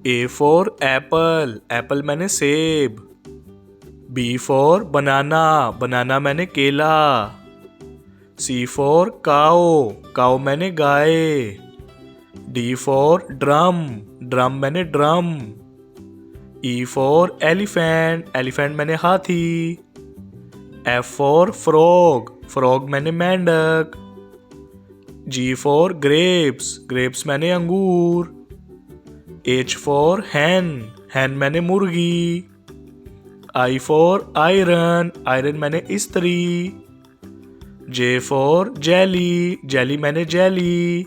A for apple, apple मैंने सेब. B for banana, banana मैंने केला. C for cow, cow मैंने गाय. D for drum, drum मैंने drum. E for elephant, elephant मैंने हाथी. F for frog, frog मैंने मेंढक. G for grapes, grapes मैंने अंगूर. H for hen, hen मैंने मुर्गी. I for iron, iron मैंने इस्त्री. J for jelly, jelly मैंने jelly.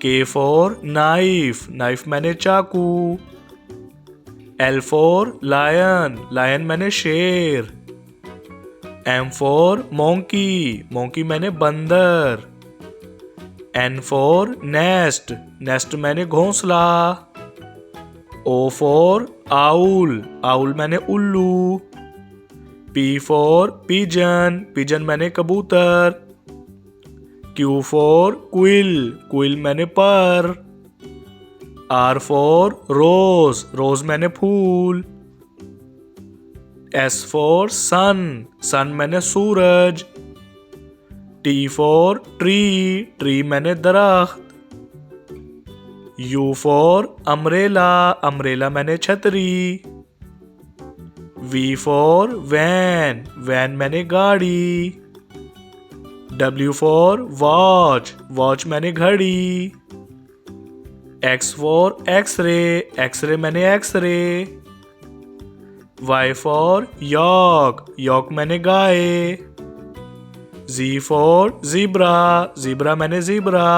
K for knife, knife मैंने चाकू. L for lion, lion मैंने शेर. M for monkey, monkey मैंने बंदर. N for nest, nest मैंने घोंसला. O for owl, owl मैंने उल्लू. P for pigeon, pigeon मैंने कबूतर. Q for quill, quill मैंने पर. R for rose, rose मैंने फूल. S for sun, sun मैंने सूरज. T for tree, tree मैंने दरख्त. U for umbrella, umbrella मैंने छतरी. V for van, van मैंने गाड़ी. W for watch, watch मैंने घड़ी. X for x-ray, x-ray मैंने x-ray. Y for yak, yak मैंने गाय. Z for zebra, zebra मैंने zebra.